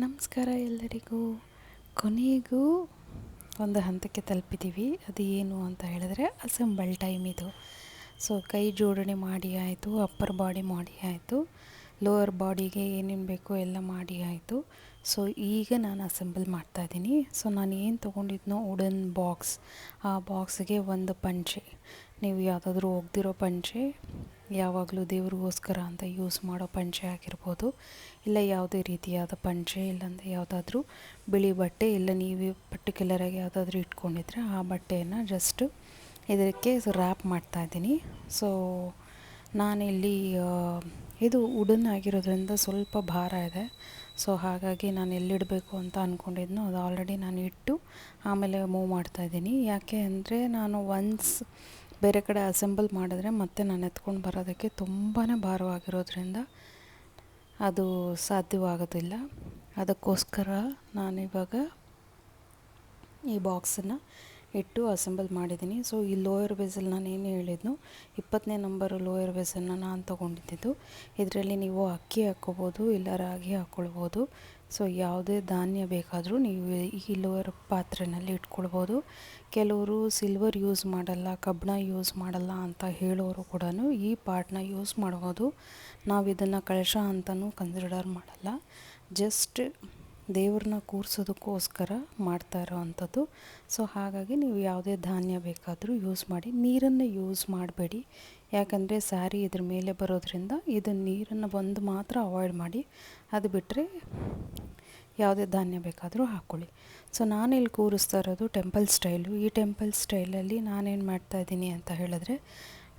ನಮಸ್ಕಾರ ಎಲ್ಲರಿಗೂ. ಕೊನೆಗೂ ಒಂದು ಹಂತಕ್ಕೆ ತಲುಪಿದ್ದೀವಿ. ಅದು ಏನು ಅಂತ ಹೇಳಿದ್ರೆ ಅಸೆಂಬಲ್ ಟೈಮ್ ಇದು. ಸೊ ಕೈ ಜೋಡಣೆ ಮಾಡಿ ಆಯಿತು, ಅಪ್ಪರ್ ಬಾಡಿ ಮಾಡಿ ಆಯಿತು, ಲೋವರ್ ಬಾಡಿಗೆ ಏನೇನು ಬೇಕೋ ಎಲ್ಲ ಮಾಡಿ ಆಯಿತು. ಸೊ ಈಗ ನಾನು ಅಸೆಂಬಲ್ ಮಾಡ್ತಾಯಿದ್ದೀನಿ. ಸೊ ನಾನು ಏನು ತೊಗೊಂಡಿದ್ನೋ ವುಡನ್ ಬಾಕ್ಸ್, ಆ ಬಾಕ್ಸ್ಗೆ ಒಂದು ಪಂಚೆ, ನೀವು ಯಾವುದಾದ್ರೂ ಒಗ್ದಿರೋ ಪಂಚೆ, ಯಾವಾಗಲೂ ದೇವ್ರಿಗೋಸ್ಕರ ಅಂತ ಯೂಸ್ ಮಾಡೋ ಪಂಚೆ ಆಗಿರ್ಬೋದು, ಇಲ್ಲ ಯಾವುದೇ ರೀತಿಯಾದ ಪಂಚೆ, ಇಲ್ಲಾಂದರೆ ಯಾವುದಾದ್ರೂ ಬಿಳಿ ಬಟ್ಟೆ, ಇಲ್ಲ ನೀವು ಪರ್ಟಿಕ್ಯುಲರಾಗಿ ಯಾವುದಾದ್ರೂ ಇಟ್ಕೊಂಡಿದ್ರೆ ಆ ಬಟ್ಟೆಯನ್ನು ಜಸ್ಟು ಇದಕ್ಕೆ ರ್ಯಾಪ್ ಮಾಡ್ತಾಯಿದ್ದೀನಿ. ಸೊ ನಾನಿಲ್ಲಿ ಇದು ವುಡನ್ ಆಗಿರೋದ್ರಿಂದ ಸ್ವಲ್ಪ ಭಾರ ಇದೆ. ಸೊ ಹಾಗಾಗಿ ನಾನು ಎಲ್ಲಿಡಬೇಕು ಅಂತ ಅಂದ್ಕೊಂಡಿದ್ನೋ ಅದು ಆಲ್ರೆಡಿ ನಾನು ಇಟ್ಟು ಆಮೇಲೆ ಮೂವ್ ಮಾಡ್ತಾಯಿದ್ದೀನಿ. ಯಾಕೆ ಅಂದರೆ ನಾನು ಒನ್ಸ್ ಬೇರೆ ಕಡೆ ಅಸೆಂಬಲ್ ಮಾಡಿದ್ರೆ ಮತ್ತೆ ನಾನು ಎತ್ಕೊಂಡು ಬರೋದಕ್ಕೆ ತುಂಬಾ ಭಾರವಾಗಿರೋದ್ರಿಂದ ಅದು ಸಾಧ್ಯವಾಗೋದಿಲ್ಲ. ಅದಕ್ಕೋಸ್ಕರ ನಾನಿವಾಗ ಈ ಬಾಕ್ಸನ್ನು ಇಟ್ಟು ಅಸೆಂಬಲ್ ಮಾಡಿದ್ದೀನಿ. ಸೊ ಈ ಲೋಯರ್ ವೆಸಲ್ ನಾನು ಏನು ಹೇಳಿದ್ನೋ 20ನೇ ನಂಬರು ಲೋಯರ್ ವೆಸಲ್ನ ನಾನು ತೊಗೊಂಡಿದ್ದು. ಇದರಲ್ಲಿ ನೀವು ಅಕ್ಕಿ ಹಾಕ್ಕೋಬೋದು, ಇಲ್ಲ ರಾಗಿ ಹಾಕ್ಕೊಳ್ಬೋದು. ಸೊ ಯಾವುದೇ ಧಾನ್ಯ ಬೇಕಾದರೂ ನೀವು ಈ ಲೋಯರ್ ಪಾತ್ರೆಯಲ್ಲಿ ಇಟ್ಕೊಳ್ಬೋದು. ಕೆಲವರು ಸಿಲ್ವರ್ ಯೂಸ್ ಮಾಡಲ್ಲ, ಕಬ್ಬಣ ಯೂಸ್ ಮಾಡಲ್ಲ ಅಂತ ಹೇಳೋರು ಕೂಡ ಈ ಪಾರ್ಟ್ನ ಯೂಸ್ ಮಾಡ್ಬೋದು. ನಾವು ಇದನ್ನು ಕಳಶ ಅಂತಲೂ ಕನ್ಸಿಡರ್ ಮಾಡಲ್ಲ, ಜಸ್ಟ್ ದೇವ್ರನ್ನ ಕೂರಿಸೋದಕ್ಕೋಸ್ಕರ ಮಾಡ್ತಾ ಇರೋವಂಥದ್ದು. ಸೊ ಹಾಗಾಗಿ ನೀವು ಯಾವುದೇ ಧಾನ್ಯ ಬೇಕಾದರೂ ಯೂಸ್ ಮಾಡಿ, ನೀರನ್ನು ಯೂಸ್ ಮಾಡಬೇಡಿ. ಯಾಕಂದರೆ ಸ್ಯಾರಿ ಇದ್ರ ಮೇಲೆ ಬರೋದ್ರಿಂದ ಇದು ನೀರನ್ನು ಬಂದು ಮಾತ್ರ ಅವಾಯ್ಡ್ ಮಾಡಿ. ಅದು ಬಿಟ್ಟರೆ ಯಾವುದೇ ಧಾನ್ಯ ಬೇಕಾದರೂ ಹಾಕ್ಕೊಳ್ಳಿ. ಸೊ ನಾನಿಲ್ಲಿ ಕೂರಿಸ್ತಾ ಇರೋದು ಟೆಂಪಲ್ ಸ್ಟೈಲು. ಈ ಟೆಂಪಲ್ ಸ್ಟೈಲಲ್ಲಿ ನಾನೇನು ಮಾಡ್ತಾಯಿದ್ದೀನಿ ಅಂತ ಹೇಳಿದ್ರೆ,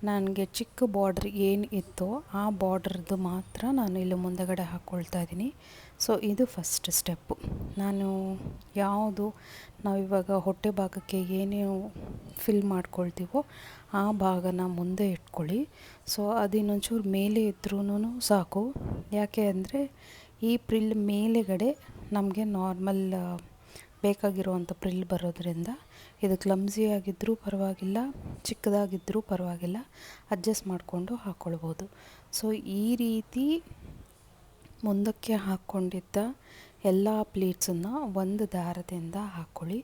ನನಗೆ ಚಿಕ್ಕ ಬಾರ್ಡ್ರ್ ಏನು ಇತ್ತೋ ಆ ಬಾರ್ಡ್ರದ್ದು ಮಾತ್ರ ನಾನು ಇಲ್ಲಿ ಮುಂದಗಡೆ ಹಾಕ್ಕೊಳ್ತಾ ಇದ್ದೀನಿ. ಸೊ ಇದು ಫಸ್ಟ್ ಸ್ಟೆಪ್ಪು. ನಾನು ಯಾವುದು ನಾವಿವಾಗ ಹೊಟ್ಟೆ ಭಾಗಕ್ಕೆ ಏನೇನು ಫಿಲ್ ಮಾಡ್ಕೊಳ್ತೀವೋ ಆ ಭಾಗನ ಮುಂದೆ ಇಟ್ಕೊಳ್ಳಿ. ಸೊ ಅದು ಇನ್ನೊಂಚೂರು ಮೇಲೆ ಇದ್ರೂ ಸಾಕು. ಯಾಕೆ ಅಂದರೆ ಈ ಪ್ರಿಲ್ ಮೇಲೆಗಡೆ ನಮಗೆ ನಾರ್ಮಲ್ ಬೇಕಾಗಿರುವಂಥ ಪ್ರಿಲ್ ಬರೋದ್ರಿಂದ ಇದು ಕ್ಲಮ್ಸಿ ಆಗಿದ್ದರೂ ಪರವಾಗಿಲ್ಲ, ಚಿಕ್ಕದಾಗಿದ್ದರೂ ಪರವಾಗಿಲ್ಲ, ಅಡ್ಜಸ್ಟ್ ಮಾಡಿಕೊಂಡು ಹಾಕ್ಕೊಳ್ಬೋದು. ಸೊ ಈ ರೀತಿ ಮುಂದಕ್ಕೆ ಹಾಕ್ಕೊಂಡಿದ್ದ ಎಲ್ಲ ಪ್ಲೀಟ್ಸನ್ನು ಒಂದು ದಾರದಿಂದ ಹಾಕ್ಕೊಳ್ಳಿ.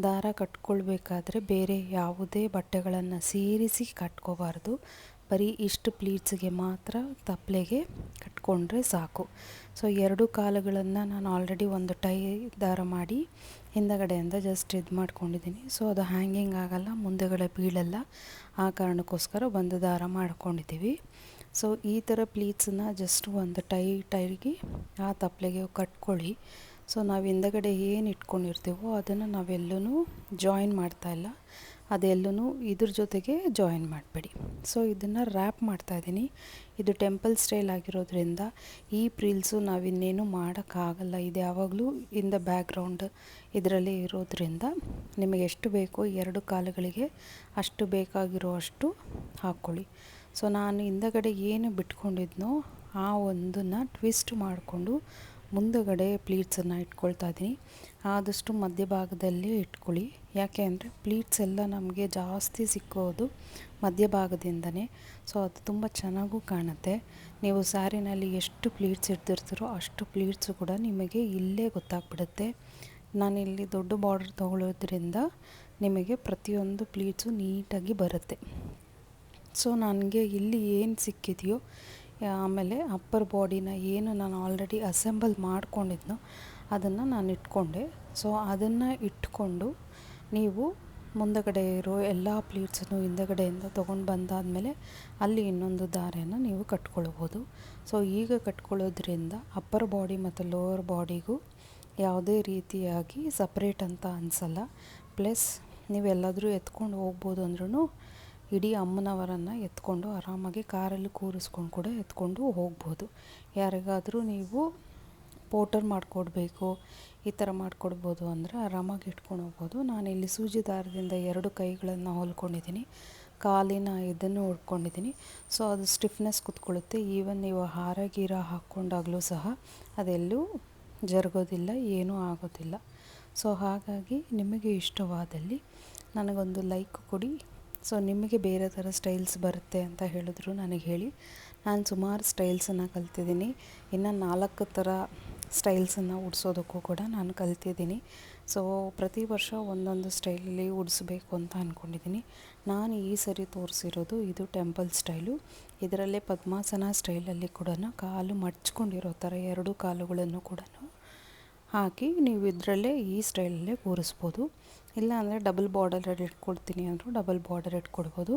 ದಾರ ಕಟ್ಕೊಳ್ಬೇಕಾದ್ರೆ ಬೇರೆ ಯಾವುದೇ ಬಟ್ಟೆಗಳನ್ನು ಸೇರಿಸಿ ಕಟ್ಕೋಬಾರ್ದು. ಬರೀ ಇಷ್ಟು ಪ್ಲೀಟ್ಸಿಗೆ ಮಾತ್ರ ತಪ್ಪಲೆಗೆ ಕಟ್ಕೊಂಡ್ರೆ ಸಾಕು. ಸೊ ಎರಡು ಕಾಲುಗಳನ್ನು ನಾನು ಆಲ್ರೆಡಿ ಒಂದು ಟೈ ದಾರ ಮಾಡಿ ಹಿಂದಗಡೆಯಿಂದ ಜಸ್ಟ್ ಇದು ಮಾಡ್ಕೊಂಡಿದ್ದೀನಿ. ಸೊ ಅದು ಹ್ಯಾಂಗಿಂಗ್ ಆಗಲ್ಲ, ಮುಂದೆಗಡೆ ಬೀಳಲ್ಲ, ಆ ಕಾರಣಕ್ಕೋಸ್ಕರ ಒಂದು ದಾರ ಮಾಡ್ಕೊಂಡಿದ್ದೀವಿ. ಸೊ ಈ ಥರ ಪ್ಲೀಟ್ಸನ್ನು ಜಸ್ಟ್ ಒಂದು ಟೈಗೆ ಆ ತಪ್ಪಲೆಗೆ ಕಟ್ಕೊಳ್ಳಿ. ಸೊ ನಾವು ಹಿಂದಗಡೆ ಏನು ಇಟ್ಕೊಂಡಿರ್ತೀವೋ ಅದನ್ನು ನಾವೆಲ್ಲೂ ಜಾಯಿನ್ ಮಾಡ್ತಾಯಿಲ್ಲ, ಅದೆಲ್ಲೂ ಇದ್ರ ಜೊತೆಗೆ ಜಾಯಿನ್ ಮಾಡಬೇಡಿ. ಸೊ ಇದನ್ನು ರ್ಯಾಪ್ ಮಾಡ್ತಾಯಿದ್ದೀನಿ. ಇದು ಟೆಂಪಲ್ ಸ್ಟೈಲ್ ಆಗಿರೋದ್ರಿಂದ ಈ ಪ್ರಿಲ್ಸು ನಾವಿನ್ನೇನು ಮಾಡೋಕ್ಕಾಗಲ್ಲ. ಇದು ಯಾವಾಗಲೂ ಇನ್ ದ ಬ್ಯಾಕ್ಗ್ರೌಂಡ್ ಇದರಲ್ಲೇ ಇರೋದ್ರಿಂದ ನಿಮಗೆ ಎಷ್ಟು ಬೇಕೋ ಎರಡು ಕಾಲುಗಳಿಗೆ ಅಷ್ಟು ಬೇಕಾಗಿರೋ ಅಷ್ಟು ಹಾಕ್ಕೊಳ್ಳಿ. ಸೊ ನಾನು ಹಿಂದಗಡೆ ಏನು ಬಿಟ್ಕೊಂಡಿದ್ನೋ ಆ ಒಂದನ್ನು ಟ್ವಿಸ್ಟ್ ಮಾಡಿಕೊಂಡು ಮುಂದಗಡೆ ಪ್ಲೀಟ್ಸನ್ನು ಇಟ್ಕೊಳ್ತಾ ಇದ್ದೀನಿ. ಆದಷ್ಟು ಮಧ್ಯಭಾಗದಲ್ಲಿ ಇಟ್ಕೊಳ್ಳಿ. ಯಾಕೆ ಅಂದರೆ ಪ್ಲೀಟ್ಸ್ ಎಲ್ಲ ನಮಗೆ ಜಾಸ್ತಿ ಸಿಕ್ಕೋದು ಮಧ್ಯಭಾಗದಿಂದನೇ. ಸೊ ಅದು ತುಂಬ ಚೆನ್ನಾಗೂ ಕಾಣುತ್ತೆ. ನೀವು ಸ್ಯಾರಿನಲ್ಲಿ ಎಷ್ಟು ಪ್ಲೀಟ್ಸ್ ಇಡ್ತಿರ್ತೀರೋ ಅಷ್ಟು ಪ್ಲೀಟ್ಸು ಕೂಡ ನಿಮಗೆ ಇಲ್ಲೇ ಗೊತ್ತಾಗ್ಬಿಡುತ್ತೆ. ನಾನಿಲ್ಲಿ ದೊಡ್ಡ ಬಾರ್ಡರ್ ತೊಗೊಳ್ಳೋದ್ರಿಂದ ನಿಮಗೆ ಪ್ರತಿಯೊಂದು ಪ್ಲೀಟ್ಸು ನೀಟಾಗಿ ಬರುತ್ತೆ. ಸೊ ನನಗೆ ಇಲ್ಲಿ ಏನು ಸಿಕ್ಕಿದೆಯೋ, ಆಮೇಲೆ ಅಪ್ಪರ್ ಬಾಡಿನ ಏನು ನಾನು ಆಲ್ರೆಡಿ ಅಸೆಂಬಲ್ ಮಾಡ್ಕೊಂಡಿದ್ನೋ ಅದನ್ನು ನಾನು ಇಟ್ಕೊಂಡೆ. ಸೊ ಅದನ್ನು ಇಟ್ಕೊಂಡು ನೀವು ಮುಂದಗಡೆ ಇರೋ ಎಲ್ಲ ಪ್ಲೀಟ್ಸನ್ನು ಹಿಂದಗಡೆಯಿಂದ ತೊಗೊಂಡು ಬಂದಾದಮೇಲೆ ಅಲ್ಲಿ ಇನ್ನೊಂದು ದಾರೆಯನ್ನು ನೀವು ಕಟ್ಕೊಳ್ಬೋದು. ಸೊ ಈಗ ಕಟ್ಕೊಳ್ಳೋದ್ರಿಂದ ಅಪ್ಪರ್ ಬಾಡಿ ಮತ್ತು ಲೋವರ್ ಬಾಡಿಗೂ ಯಾವುದೇ ರೀತಿಯಾಗಿ ಸಪ್ರೇಟ್ ಅಂತ ಅನಿಸಲ್ಲ. ಪ್ಲಸ್ ನೀವೆಲ್ಲಾದರೂ ಎತ್ಕೊಂಡು ಹೋಗ್ಬೋದು ಅಂದ್ರೂ ಇಡೀ ಅಮ್ಮನವರನ್ನು ಎತ್ಕೊಂಡು ಆರಾಮಾಗಿ ಕಾರಲ್ಲಿ ಕೂರಿಸ್ಕೊಂಡು ಕೂಡ ಎತ್ಕೊಂಡು ಹೋಗ್ಬೋದು. ಯಾರಿಗಾದರೂ ನೀವು ಪೋಟರ್ ಮಾಡಿಕೊಡ್ಬೇಕು, ಈ ಥರ ಮಾಡಿಕೊಡ್ಬೋದು ಅಂದರೆ ಆರಾಮಾಗಿ ಇಟ್ಕೊಂಡು ಹೋಗ್ಬೋದು. ನಾನಿಲ್ಲಿ ಸೂಜಿ ದಾರದಿಂದ ಎರಡು ಕೈಗಳನ್ನು ಹೊಲ್ಕೊಂಡಿದ್ದೀನಿ, ಕಾಲಿನ ಇದನ್ನು ಉಟ್ಕೊಂಡಿದ್ದೀನಿ. ಸೊ ಅದು ಸ್ಟಿಫ್ನೆಸ್ ಕೂತ್ಕೊಳ್ಳುತ್ತೆ. ಈವನ್ ನೀವು ಹಾರ ಗೀರ ಹಾಕ್ಕೊಂಡಾಗಲೂ ಸಹ ಅದೆಲ್ಲೂ ಜರುಗೋದಿಲ್ಲ, ಏನೂ ಆಗೋದಿಲ್ಲ. ಸೊ ಹಾಗಾಗಿ ನಿಮಗೆ ಇಷ್ಟವಾದಲ್ಲಿ ನನಗೊಂದು ಲೈಕ್ ಕೊಡಿ. ಸೊ ನಿಮಗೆ ಬೇರೆ ಥರ ಸ್ಟೈಲ್ಸ್ ಬರುತ್ತೆ ಅಂತ ಹೇಳಿದ್ರು ನನಗೆ ಹೇಳಿ. ನಾನು ಸುಮಾರು ಸ್ಟೈಲ್ಸನ್ನು ಕಲ್ತಿದ್ದೀನಿ. ಇನ್ನು 4 ಥರ ಸ್ಟೈಲ್ಸನ್ನು ಉಡ್ಸೋದಕ್ಕೂ ಕೂಡ ನಾನು ಕಲ್ತಿದ್ದೀನಿ. ಸೊ ಪ್ರತಿ ವರ್ಷ ಒಂದೊಂದು ಸ್ಟೈಲಲ್ಲಿ ಉಡಿಸ್ಬೇಕು ಅಂತ ಅಂದ್ಕೊಂಡಿದ್ದೀನಿ. ನಾನು ಈ ಸರಿ ತೋರಿಸಿರೋದು ಇದು ಟೆಂಪಲ್ ಸ್ಟೈಲು. ಇದರಲ್ಲೇ ಪದ್ಮಾಸನ ಸ್ಟೈಲಲ್ಲಿ ಕೂಡ ಕಾಲು ಮಡ್ಚ್ಕೊಂಡಿರೋ ಥರ 2 ಕಾಲುಗಳನ್ನು ಕೂಡ ಹಾಕಿ ನೀವು ಇದರಲ್ಲೇ ಈ ಸ್ಟೈಲಲ್ಲೇ ಕೂರಿಸ್ಬೋದು. ಇಲ್ಲಾಂದರೆ ಡಬಲ್ ಬಾರ್ಡರಲ್ಲಿ ಇಟ್ಕೊಳ್ತೀನಿ ಅಂದರೂ ಡಬಲ್ ಬಾರ್ಡರ್ ಇಟ್ಕೊಡ್ಬೋದು.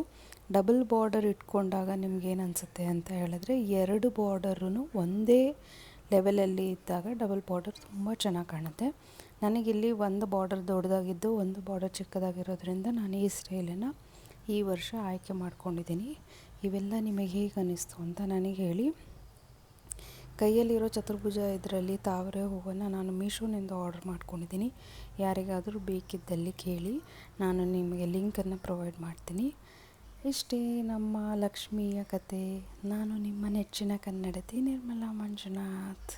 ಡಬಲ್ ಬಾರ್ಡರ್ ಇಟ್ಕೊಂಡಾಗ ನಿಮ್ಗೇನು ಅನಿಸುತ್ತೆ ಅಂತ ಹೇಳಿದ್ರೆ 2 ಬಾರ್ಡರೂ ಒಂದೇ ಲೆವೆಲಲ್ಲಿ ಇದ್ದಾಗ ಡಬಲ್ ಬಾರ್ಡರ್ ತುಂಬ ಚೆನ್ನಾಗಿ ಕಾಣುತ್ತೆ. ನನಗಿಲ್ಲಿ ಒಂದು ಬಾರ್ಡರ್ ದೊಡ್ಡದಾಗಿದ್ದು ಒಂದು ಬಾರ್ಡರ್ ಚಿಕ್ಕದಾಗಿರೋದ್ರಿಂದ ನಾನು ಈ ಸ್ಟೈಲನ್ನು ಈ ವರ್ಷ ಆಯ್ಕೆ ಮಾಡ್ಕೊಂಡಿದ್ದೀನಿ. ಇವೆಲ್ಲ ನಿಮಗೆ ಹೇಗೆ ಅನ್ನಿಸ್ತು ಅಂತ ನನಗೆ ಹೇಳಿ. ಕೈಯಲ್ಲಿರೋ ಚತುರ್ಭುಜ ಇದರಲ್ಲಿ ತಾವರೆ ಹೂವನ್ನು ನಾನು ಮೀಶೋನಿಂದ ಆರ್ಡರ್ ಮಾಡ್ಕೊಂಡಿದ್ದೀನಿ. ಯಾರಿಗಾದರೂ ಬೇಕಿದ್ದಲ್ಲಿ ಕೇಳಿ, ನಾನು ನಿಮಗೆ ಲಿಂಕನ್ನು ಪ್ರೊವೈಡ್ ಮಾಡ್ತೀನಿ. ಇಷ್ಟೇ ನಮ್ಮ ಲಕ್ಷ್ಮಿಯ ಕತೆ. ನಾನು ನಿಮ್ಮ ನೆಚ್ಚಿನ ಕನ್ನಡತಿ ನಿರ್ಮಲಾ ಮಂಜುನಾಥ್.